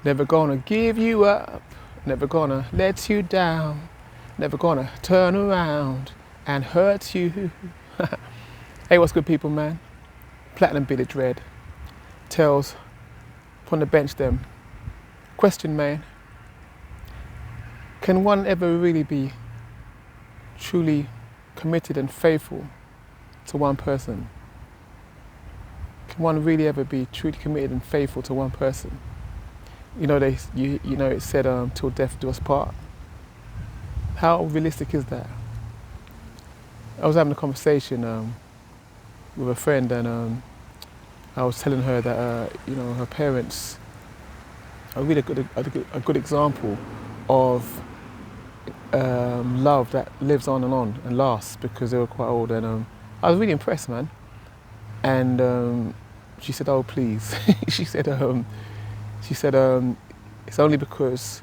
Never gonna give you up, never gonna let you down, never gonna turn around and hurt you. Hey, what's good, people, man? Platinum Bearded Dread, Tales from the bench them. Question, man. Can one ever really be truly committed and faithful to one person? Can one really ever be truly committed and faithful to one person? You know, it said, till death do us part. How realistic is that? I was having a conversation with a friend, and I was telling her that her parents are really a good example of love that lives on and lasts, because they were quite old, and I was really impressed, man. And she said, "Oh, please," she said, "It's only because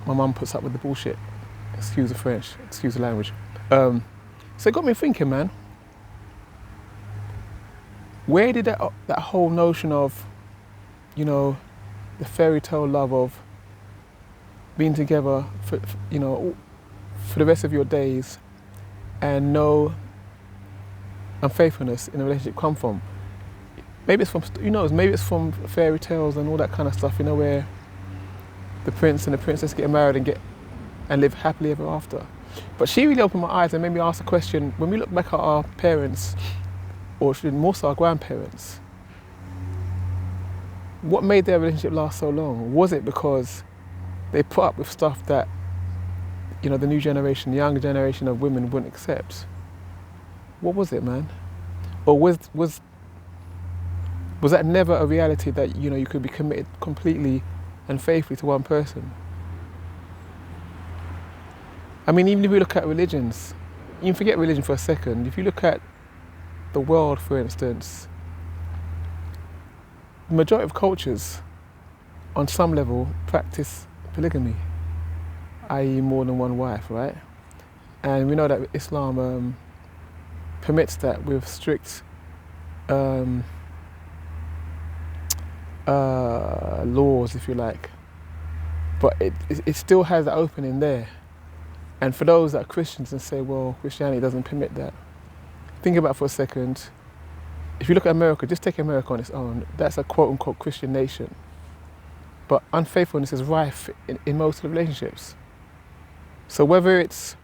my mum puts up with the bullshit." Excuse the French, excuse the language. So it got me thinking, man. Where did that whole notion of, the fairy tale love of being together for the rest of your days and no unfaithfulness in a relationship come from? Maybe it's from, maybe it's from fairy tales and all that kind of stuff, where the prince and the princess get married and live happily ever after. But she really opened my eyes and made me ask the question, when we look back at our parents, or more so our grandparents, what made their relationship last so long? Was it because they put up with stuff that, the new generation, the younger generation of women wouldn't accept? What was it, man? Or was that never a reality, that, you could be committed completely and faithfully to one person? I mean, even if we look at religions, you forget religion for a second. If you look at the world, for instance, the majority of cultures, on some level, practice polygamy, i.e. more than one wife, right? And we know that Islam permits that with strict laws, if you like. But it still has that opening there. And for those that are Christians and say, well, Christianity doesn't permit that, think about it for a second. If you look at America, just take America on its own, that's a quote-unquote Christian nation. But unfaithfulness is rife in most of the relationships. So whether it's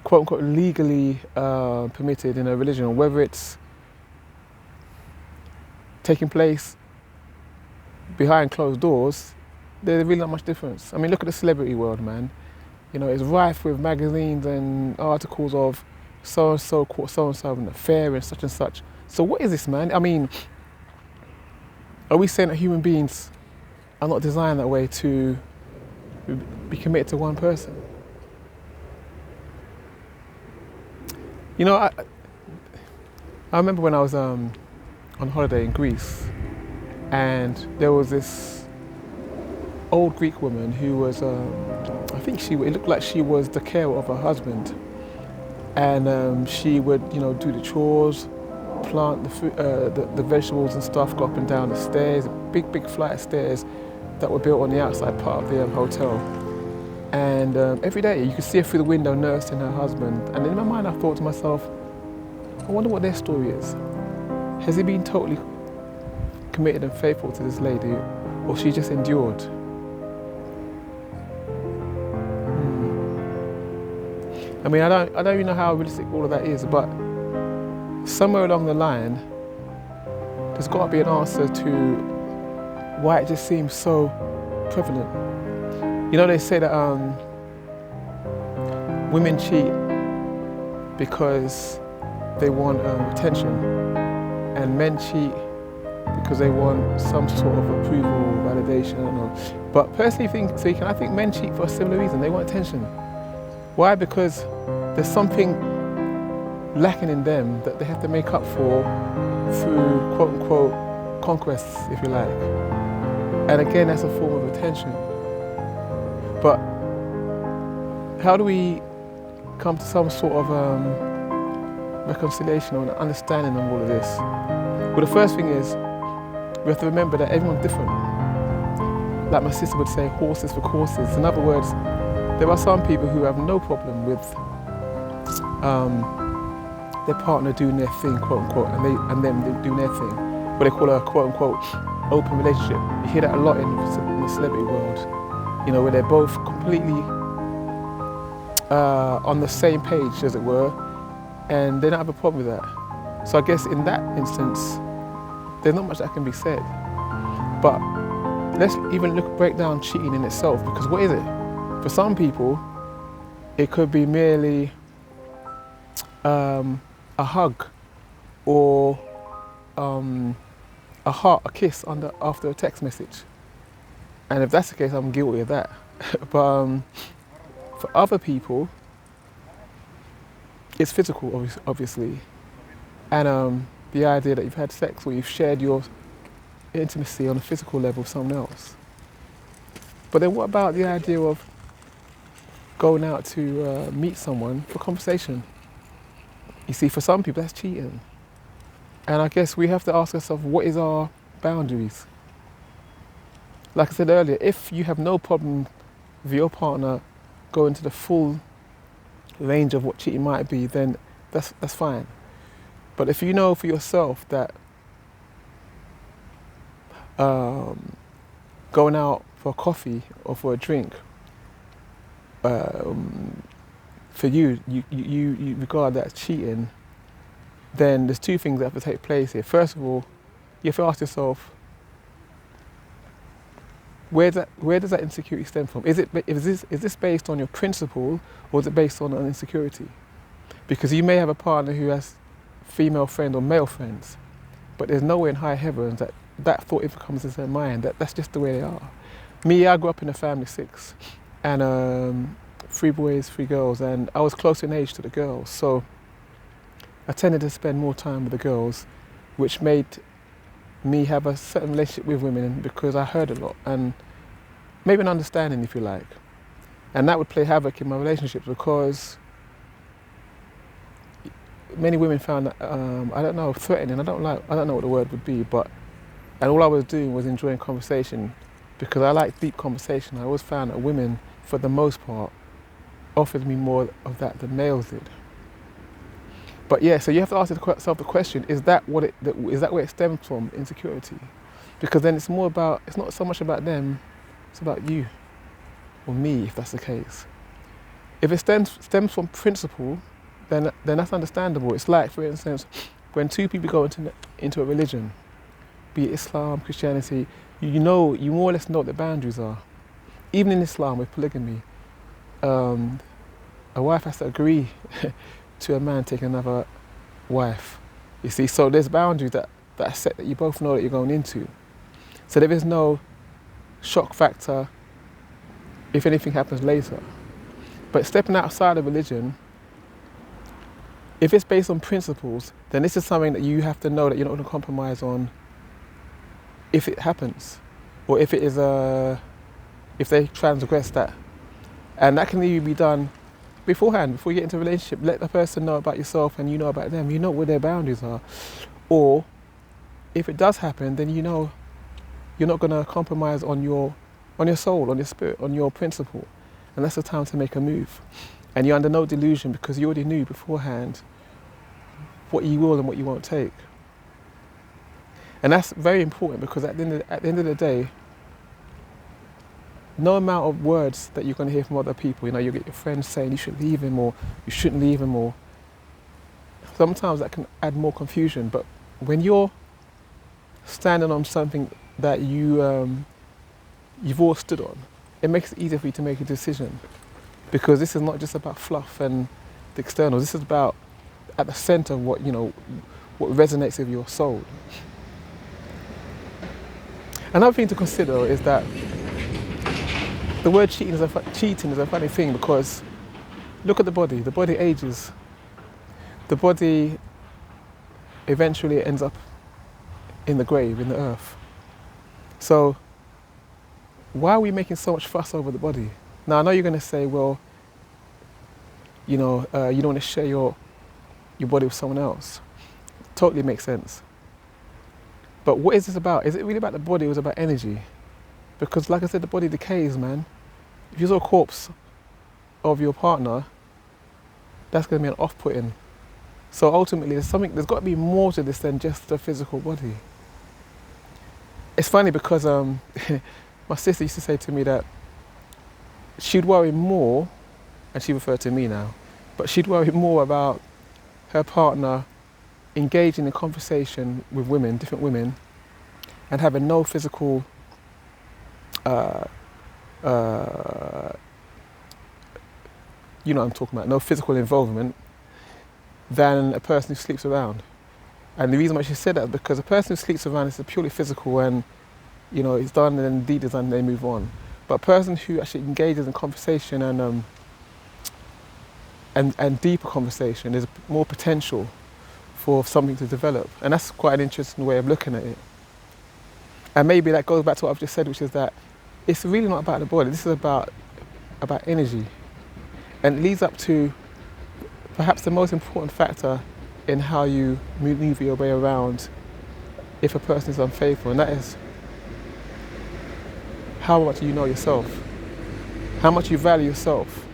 quote-unquote legally permitted in a religion, or whether it's taking place behind closed doors, there's really not much difference. I mean, look at the celebrity world, man. It's rife with magazines and articles of so-and-so caught so-and-so in an affair and such. So what is this, man? I mean, are we saying that human beings are not designed that way, to be committed to one person? I remember when I was on holiday in Greece, and there was this old Greek woman who was, it looked like she was the carer of her husband, and she would, do the chores, plant the vegetables and stuff, go up and down the stairs, big flight of stairs that were built on the outside part of the hotel. And every day you could see her through the window nursing her husband. And in my mind I thought to myself, I wonder what their story is. Has he been totally committed and faithful to this lady, or she just endured? I mean, I don't even know how realistic all of that is, but somewhere along the line, there's got to be an answer to why it just seems so prevalent. They say that women cheat because they want attention, and men cheat because they want some sort of approval, validation, I don't know. But personally, I think men cheat for a similar reason. They want attention. Why? Because there's something lacking in them that they have to make up for through quote-unquote conquests, if you like. And again, that's a form of attention. But how do we come to some sort of reconciliation or an understanding of all of this? Well, the first thing is we have to remember that everyone's different. like my sister would say, horses for courses. In other words, there are some people who have no problem with their partner doing their thing, quote unquote, and them doing their thing. What they call a quote unquote open relationship. You hear that a lot in the celebrity world, you know, where they're both completely on the same page, as it were, and they don't have a problem with that. So I guess in that instance, there's not much that can be said. But let's even break down cheating in itself, because what is it? For some people, it could be merely a hug or a heart, a kiss after a text message. And if that's the case, I'm guilty of that. But for other people, it's physical, obviously. And the idea that you've had sex or you've shared your intimacy on a physical level with someone else. But then what about the idea of going out to meet someone for conversation? You see, for some people, that's cheating. And I guess we have to ask ourselves, what is our boundaries? Like I said earlier, if you have no problem with your partner going to the full range of what cheating might be, then that's fine. But if you know for yourself that going out for a coffee or for a drink, for you regard that as cheating, then there's two things that have to take place here. First of all, you have to ask yourself, where does that insecurity stem from? Is this based on your principle, or is it based on an insecurity? Because you may have a partner who has female friends or male friends, but there's nowhere in high heavens that thought ever comes into their mind. That's just the way they are. Me, I grew up in a family of 6, and 3 boys, 3 girls, and I was close in age to the girls, so I tended to spend more time with the girls, which made me have a certain relationship with women because I heard a lot, and maybe an understanding, if you like. And that would play havoc in my relationships because many women found that, I don't know, threatening. I don't know what the word would be, and all I was doing was enjoying conversation because I like deep conversation. I always found that women, for the most part, offered me more of that than males did. But yeah, so you have to ask yourself the question, is that where it stems from, insecurity? Because then it's not so much about them, it's about you, or me, if that's the case. If it stems from principle, then that's understandable. It's like, for instance, when 2 people go into a religion, be it Islam, Christianity, you more or less know what the boundaries are. Even in Islam, with polygamy, a wife has to agree to a man taking another wife. You see, so there's boundaries that are set that you both know that you're going into. So there is no shock factor if anything happens later. But stepping outside of religion, if it's based on principles, then this is something that you have to know that you're not going to compromise on if it happens, or if they transgress that. And that can either be done beforehand, before you get into a relationship. Let the person know about yourself and you know about them. You know where their boundaries are. Or if it does happen, then you know you're not going to compromise on your soul, on your spirit, on your principle. And that's the time to make a move. And you're under no delusion because you already knew beforehand what you will and what you won't take. And that's very important because at the end of the day, no amount of words that you're going to hear from other people, you get your friends saying you should leave him or you shouldn't leave him, or sometimes that can add more confusion. But when you're standing on something that you've all stood on, it makes it easier for you to make a decision, because this is not just about fluff and the externals. This is about at the center of what resonates with your soul. Another thing to consider is that the word cheating is a funny thing, because look at the body. The body ages. The body eventually ends up in the grave, in the earth. So why are we making so much fuss over the body? Now I know you're going to say, well, you don't want to share your body with someone else. Totally makes sense. But what is this about? Is it really about the body, or is it about energy? Because like I said, the body decays, man. If you saw a corpse of your partner, that's going to be an off-putting. So ultimately, there's got to be more to this than just the physical body. It's funny because my sister used to say to me that she'd worry more, and she referred to me now, but she'd worry more about her partner engaging in conversation with women, different women, and having no physical you know what I'm talking about, no physical involvement, than a person who sleeps around. And the reason why she said that is because a person who sleeps around is purely physical, and you know, it's done and then deed is done and they move on. But a person who actually engages in conversation and deeper conversation, there's more potential for something to develop. And that's quite an interesting way of looking at it. And maybe that goes back to what I've just said, which is that it's really not about the body, this is about energy. And it leads up to perhaps the most important factor in how you maneuver your way around if a person is unfaithful, and that is how much you know yourself, how much you value yourself,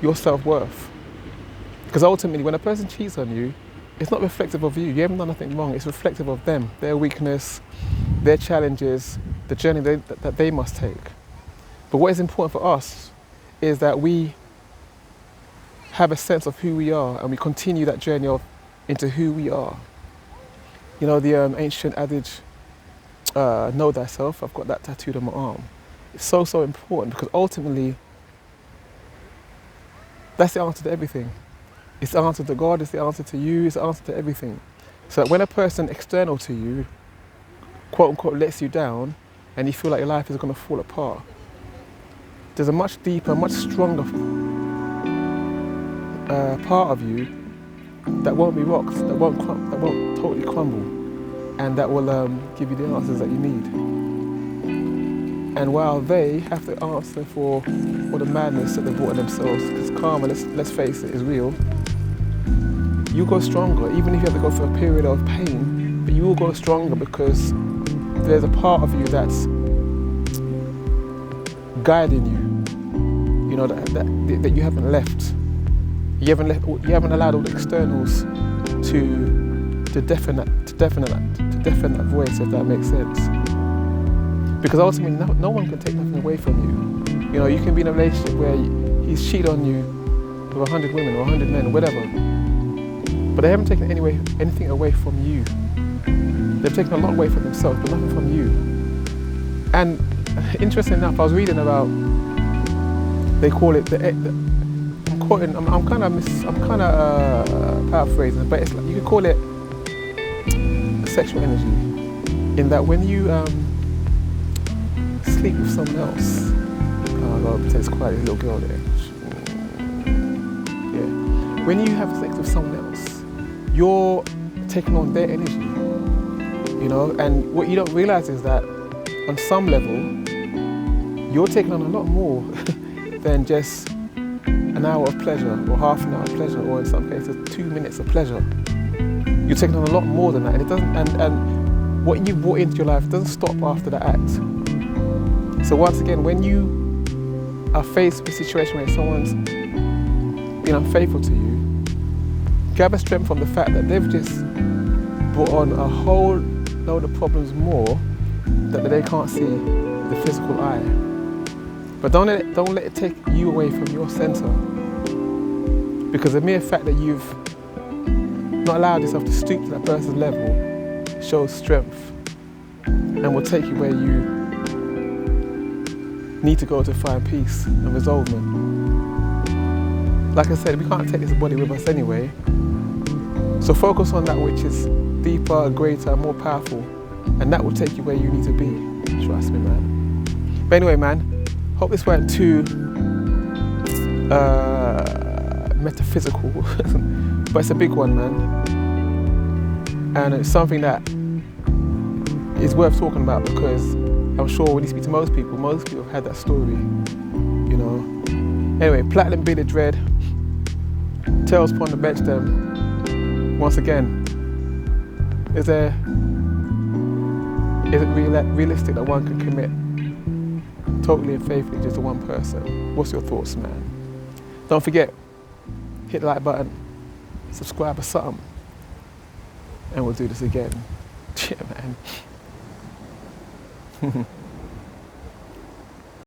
your self-worth. Because ultimately, when a person cheats on you, it's not reflective of you. You haven't done nothing wrong. It's reflective of them, their weakness, their challenges, the journey that they must take. But what is important for us is that we have a sense of who we are, and we continue that journey into who we are. You know, the ancient adage, know thyself, I've got that tattooed on my arm. It's so, so important, because ultimately, that's the answer to everything. It's the answer to God, it's the answer to you, it's the answer to everything. So that when a person external to you, quote unquote, lets you down, and you feel like your life is going to fall apart, there's a much deeper, much stronger part of you that won't be rocked, that won't totally crumble, and that will give you the answers that you need. And while they have to answer for all the madness that they brought on themselves, because karma, let's face it, is real, you go stronger, even if you have to go through a period of pain, but you will go stronger because there's a part of you that's guiding you, you know, that you haven't left. You haven't allowed all the externals to deafen that voice, if that makes sense. Because ultimately, no one can take nothing away from you. You know, you can be in a relationship where he's cheated on you with 100 women or 100 men or whatever, but they haven't taken anything away from you. They've taken a lot away from themselves, but nothing from you. And interesting enough, I was reading about, they call it I'm kind of paraphrasing, but it's like, you could call it sexual energy, in that when you sleep with someone else, I'll pretend it's quiet, there's a little girl there. Yeah. When you have sex with someone else, you're taking on their energy, you know, and what you don't realize is that on some level, you're taking on a lot more than just an hour of pleasure, or half an hour of pleasure, or in some cases 2 minutes of pleasure. You're taking on a lot more than that, and it doesn't. And what you brought into your life doesn't stop after the act. So once again, when you are faced with a situation where someone's been unfaithful to you, gather strength from the fact that they've just brought on a whole load of problems more that they can't see with the physical eye. But don't let it take you away from your center. Because the mere fact that you've not allowed yourself to stoop to that person's level shows strength, and will take you where you need to go to find peace and resolvement. Like I said, we can't take this body with us anyway. So focus on that which is deeper, greater, more powerful, and that will take you where you need to be. Trust me, man. But anyway, man, hope this weren't too metaphysical, but it's a big one, man. And it's something that is worth talking about, because I'm sure when you speak to most people have had that story, you know. Anyway, Platinum Bearded Dread, Tales upon the bench them. Once again, is it realistic that one can commit totally and faithfully just to one person. What's your thoughts, man? Don't forget, hit the like button, subscribe or something, and we'll do this again. Yeah, man.